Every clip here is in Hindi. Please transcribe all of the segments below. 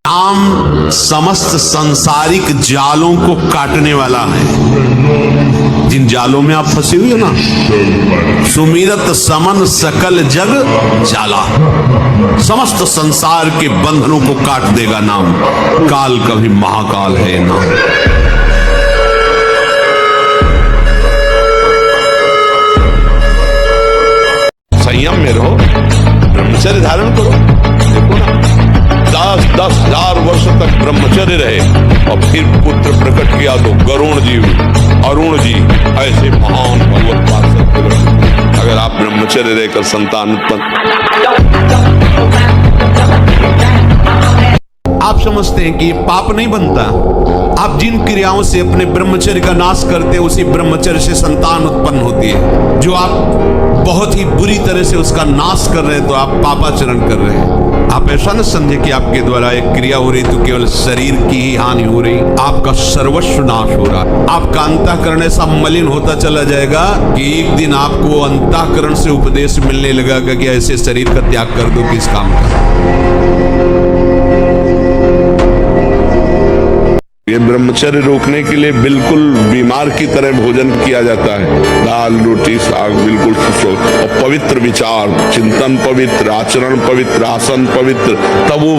नाम समस्त सांसारिक जालों को काटने वाला है। जिन जालों में आप फंसे हुए ना, सुमिरत समन सकल जग जाला, समस्त संसार के बंधनों को काट देगा नाम। काल कभी महाकाल है नाम। संयम में रहो, ब्रह्मचर्य धारण करो। देखो ना, 10,000 वर्ष तक ब्रह्मचर्य रहे और फिर पुत्र प्रकट किया तो गरुण जी, अरुण जी ऐसे महान भगवत पार्षद। अगर आप ब्रह्मचर्य रहकर संतान उत्पन्न, आप समझते हैं कि ये पाप नहीं बनता। आप जिन क्रियाओं से अपने ब्रह्मचर्य का नाश करते हैं उसी ब्रह्मचर्य से संतान उत्पन्न होती है। जो आप बहुत ही बुरी तरह से उसका नाश कर रहे हैं तो आप पापाचरण कर रहे हैं। आप ऐसा न समझे कि आपके द्वारा एक क्रिया हो रही तो केवल शरीर की ही हानि हो रही, आपका सर्वस्व नाश हो रहा है। आपका अंतःकरण ऐसा मलिन होता चला जाएगा कि एक दिन आपको अंतःकरण से उपदेश मिलने लगेगा कि ऐसे शरीर का त्याग कर दो किस काम का। ये ब्रह्मचर्य रोकने के लिए बिल्कुल बीमार की तरह भोजन किया जाता है। दाल रोटी साग बिल्कुल और पवित्र विचार, चिंतन पवित्र, आचरण पवित्र, आसन पवित्र, तब वो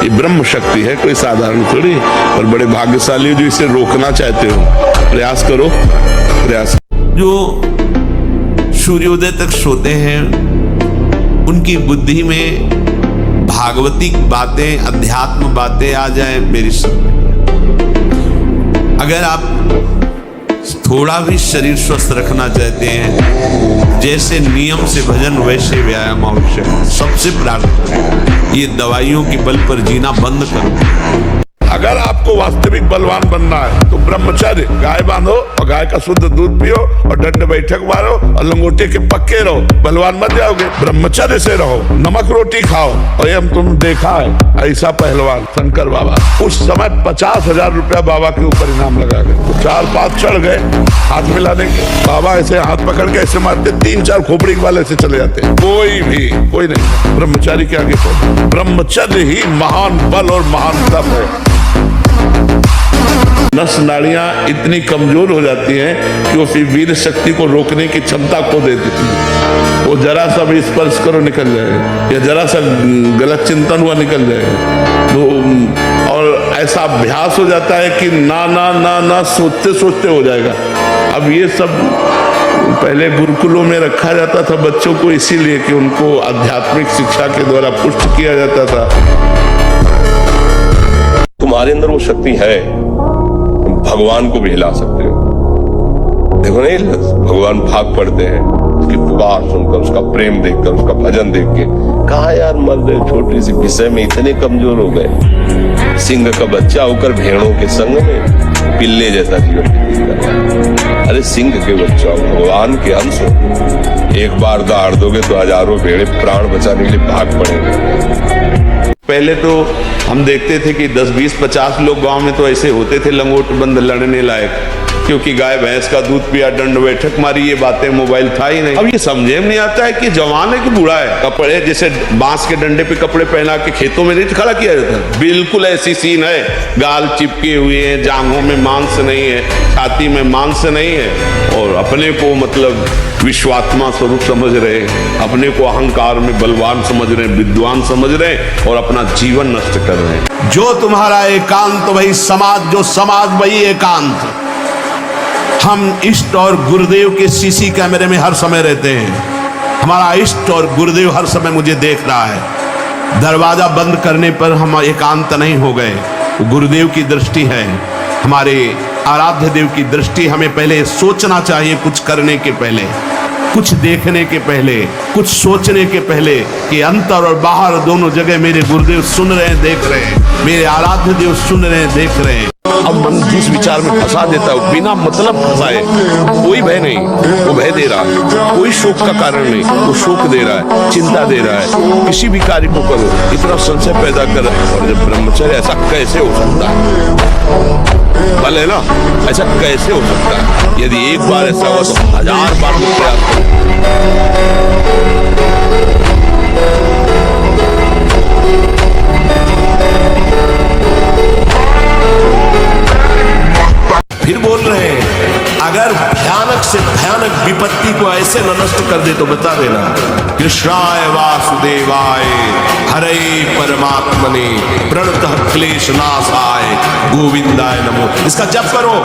ये ब्रह्म शक्ति है, कोई साधारण थोड़ी। और बड़े भाग्यशाली जो इसे रोकना चाहते हो, प्रयास करो, प्रयास। जो सूर्योदय तक सोते हैं उनकी बुद्धि में भागवतिक बातें, अध्यात्म बातें आ जाए मेरी समझ। अगर आप थोड़ा भी शरीर स्वस्थ रखना चाहते हैं, जैसे नियम से भजन वैसे व्यायाम आवश्यक है। सबसे प्रार्थना ये दवाइयों के बल पर जीना बंद करो। अगर आपको वास्तविक बलवान बनना है तो ब्रह्मचर्य, गाय बांधो और गाय का शुद्ध दूध पियो और दंड बैठक मारो और लंगोटे के पक्के रहो, बलवान मत जाओगे। ब्रह्मचर्य से रहो, नमक रोटी खाओ। और हम तुम देखा है ऐसा पहलवान शंकर बाबा, उस समय 50,000 रुपया बाबा के ऊपर इनाम लगा गए। तो 4-5 चढ़ गए हाथ मिलाने के, बाबा ऐसे हाथ पकड़ के ऐसे मारते, 3-4 खोपड़ी वाले से चले जाते। कोई नहीं, ब्रह्मचारी के आगे पहुंचे। ब्रह्मचर्य ही महान बल और महान तप है। नस नाड़ियां इतनी कमजोर हो जाती हैं कि वो फिर वीर शक्ति को रोकने की क्षमता खो देती है। वो जरा सा भी स्पर्श करो निकल जाएगा, या जरा सा गलत चिंतन हुआ निकल जाएगा। तो और ऐसा अभ्यास हो जाता है कि ना सोचते सोचते हो जाएगा। अब ये सब पहले गुरुकुलों में रखा जाता था बच्चों को, इसीलिए कि उनको आध्यात्मिक शिक्षा के द्वारा पुष्ट किया जाता था। तुम्हारे अंदर वो शक्ति है, भगवान को भी हिला सकते हो। देखो नहीं, भगवान भाग पड़ते हैं उसकी पुकार सुनकर, उसका प्रेम देखकर, उसका भजन देख के। कहा यार मर रहे, छोटी सी विषय में इतने कमजोर हो गए। सिंह का बच्चा होकर भेड़ों के संग में पिल्ले जैसा जीवन जीता। अरे सिंह के बच्चा, भगवान के अंश हो, एक बार दहाड़ दोगे तो हजारों भेड़े प्राण बचाने के लिए भाग पड़ेंगे। पहले तो हम देखते थे कि 10, 20, 50 लोग गांव में तो ऐसे होते थे लंगोट बंद लड़ने लायक, क्योंकि गाय भैंस का दूध पिया, दंड बैठक मारी, ये बातें, मोबाइल था ही नहीं। अब ये समझे में नहीं आता है कि जवान है कि बूढ़ा है। कपड़े जैसे बांस के डंडे पे कपड़े पहना के खेतों में नहीं खड़ा किया जाता, बिल्कुल ऐसी सीन है। गाल चिपके हुए हैं, जांघों में मांस नहीं है, छाती में मांस नहीं है, और अपने को मतलब विश्वात्मा स्वरूप समझ रहे, अपने को अहंकार में बलवान समझ रहे, विद्वान समझ रहे, और अपना जीवन नष्ट कर रहे हैं। जो तुम्हारा एकांत वही समाज, जो समाज वही एकांत। हम इष्ट और गुरुदेव के सीसी कैमरे में हर समय रहते हैं। हमारा इष्ट और गुरुदेव हर समय मुझे देख रहा है। दरवाजा बंद करने पर हम एकांत नहीं हो गए, गुरुदेव की दृष्टि है, हमारे आराध्य देव की दृष्टि। हमें पहले सोचना चाहिए, कुछ करने के पहले, कुछ देखने के पहले, कुछ सोचने के पहले, कि अंतर और बाहर दोनों जगह मेरे गुरुदेव सुन रहे हैं, देख रहे हैं, मेरे आराध्य देव सुन रहे हैं, देख रहे हैं। अब मन जिस विचार में फंसा देता है बिना मतलब फंसाए, कोई भय नहीं, वो भय दे रहा है, कोई शोक का कारण नहीं, वो शोक दे रहा है, चिंता दे रहा है, किसी भी कार्य को करो इतना संशय पैदा कर रहा है। और जब ब्रह्मचर्य ऐसा कैसे हो सकता है, बल है ना, ऐसा कैसे हो सकता है? यदि एक बार ऐसा हुआ तो 1000 बार तो प्रयास करो। फिर बोल रहे हैं, अगर भयानक से भयानक विपत्ति को ऐसे न नष्ट कर दे तो बता देना, कृष्णाय वासुदेवाय हरे परमात्मने प्रणतः क्लेश नाशाय गोविंदाय नमो। इसका जप करो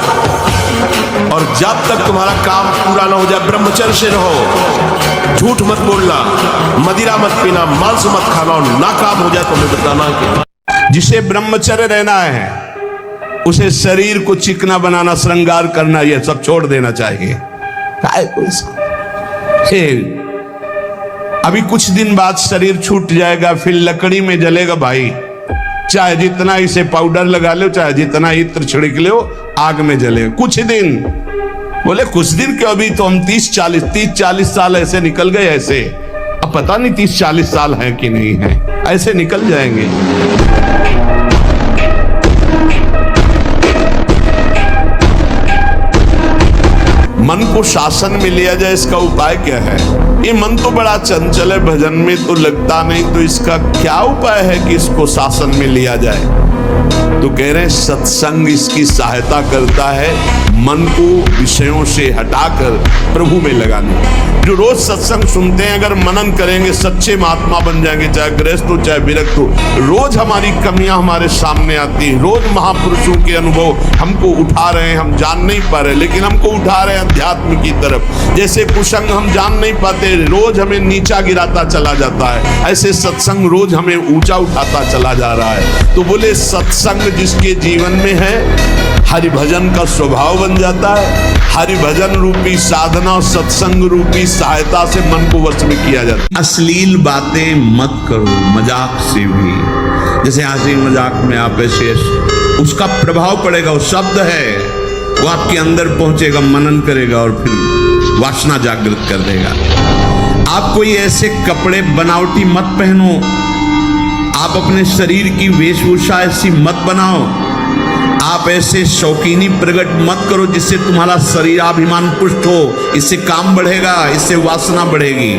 और जब तक तुम्हारा काम पूरा ना हो जाए ब्रह्मचर्य से रहो। झूठ मत बोलना, मदिरा मत पीना, मांस मत खाना, और ना काम हो जाए तो हमें बताना कि जिसे ब्रह्मचर्य रहना है उसे शरीर को चिकना बनाना, श्रृंगार करना, यह सब छोड़ देना चाहिए। अभी कुछ दिन बाद शरीर छूट जाएगा, फिर लकड़ी में जलेगा भाई। चाहे जितना इसे पाउडर लगा लो, चाहे जितना इत्र छिड़क लो, आग में जलेगा कुछ दिन। बोले कुछ दिन क्यों, अभी तो हम 30-40 साल ऐसे निकल गए। ऐसे अब पता नहीं 30-40 साल है कि नहीं है, ऐसे निकल जाएंगे। मन को शासन में लिया जाए, इसका उपाय क्या है? ये मन तो बड़ा चंचल है, भजन में तो लगता नहीं, तो इसका क्या उपाय है कि इसको शासन में लिया जाए? तो कह रहे हैं सत्संग इसकी सहायता करता है मन को विषयों से हटाकर प्रभु में लगाने। जो रोज सत्संग सुनते हैं, अगर मनन करेंगे सच्चे महात्मा बन जाएंगे, चाहे गृहस्थ हो चाहे विरक्त हो। रोज हमारी कमियां हमारे सामने आती हैं, रोज महापुरुषों के अनुभव हमको उठा रहे हैं, हम जान नहीं पा रहे, लेकिन हमको उठा रहे हैं अध्यात्म की तरफ। जैसे कुसंग हम जान नहीं पाते, रोज हमें नीचा गिराता चला जाता है, ऐसे सत्संग रोज हमें ऊंचा उठाता चला जा रहा है। तो बोले सत्संग जिसके जीवन में है, हरि भजन का स्वभाव बन जाता है। हरि भजन रूपी साधना और सत्संग रूपी सहायता से मन को वश में किया जाता है। अश्लील बातें मत करो, मजाक से भी, जैसे हंसी मजाक में आप ऐसे उसका प्रभाव पड़ेगा। वो शब्द है, वो आपके अंदर पहुंचेगा, मनन करेगा और फिर वासना जागृत कर देगा। आप कोई ऐसे कपड़े बनावटी मत पहनो, आप अपने शरीर की वेशभूषा ऐसी मत बनाओ, आप ऐसे शौकीनी प्रकट मत करो जिससे तुम्हारा शरीराभिमान पुष्ट हो। इससे काम बढ़ेगा, इससे वासना बढ़ेगी।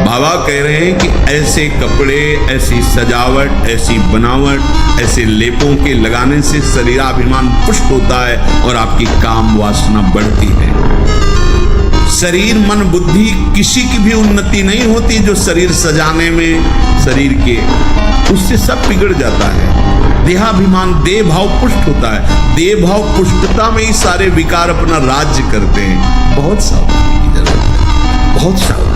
बाबा कह रहे हैं कि ऐसे कपड़े, ऐसी सजावट, ऐसी बनावट, ऐसे लेपों के लगाने से शरीराभिमान पुष्ट होता है और आपकी काम वासना बढ़ती है। शरीर मन बुद्धि किसी की भी उन्नति नहीं होती जो शरीर सजाने में, शरीर के उससे सब बिगड़ जाता है। देहाभिमान, देह भाव पुष्ट होता है। देह भाव पुष्टता में ही सारे विकार अपना राज्य करते हैं। बहुत सावधानी की जरूरत है, बहुत सावधानी।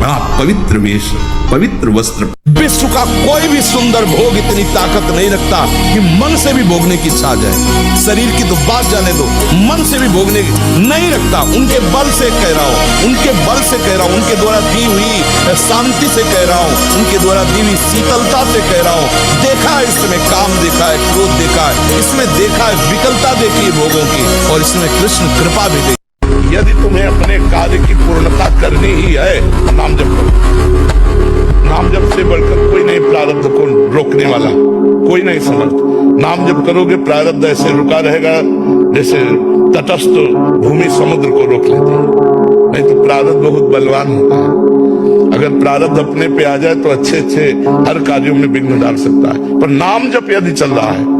बड़ा पवित्र वेश, पवित्र वस्त्र। विश्व का कोई भी सुंदर भोग इतनी ताकत नहीं रखता कि मन से भी भोगने की इच्छा आ जाए। शरीर की तो बात जाने दो, मन से भी भोगने की नहीं रखता। उनके बल से कह रहा हूं, उनके बल से कह रहा हूं, उनके द्वारा दी हुई शांति से कह रहा हूं, उनके द्वारा दी हुई शीतलता से कह रहा हूं। देखा है इसमें काम, देखा है क्रोध, देखा है इसमें, देखा है विकलता देखी है भोगों की, और इसमें कृष्ण कृपा भी देखी। यदि तुम्हें अपने कार्य की पूर्णता करनी ही है, नाम जप करो। नाम जप से बढ़कर कोई नहीं प्रारब्ध को रोकने वाला, कोई नहीं समर्थ। नाम जप करोगे प्रारब्ध ऐसे रुका रहेगा जैसे तटस्थ भूमि समुद्र को रोक लेती है। नहीं तो प्रारब्ध बहुत बलवान होता है। अगर प्रारब्ध अपने पे आ जाए तो अच्छे अच्छे हर कार्यों में विघ्न डाल सकता है। पर नाम जप यदि चल रहा है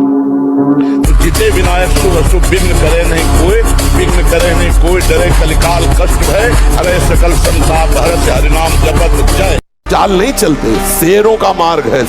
तो जिते विनायक शुभ अशुभ विघ्न करे नहीं कोई, विघ्न करे नहीं कोई, डरे कलिकाल कष्ट है, अरे सकल संताप हरत हरिनाम जपत जय। चाल नहीं चलते, शेरों का मार्ग है।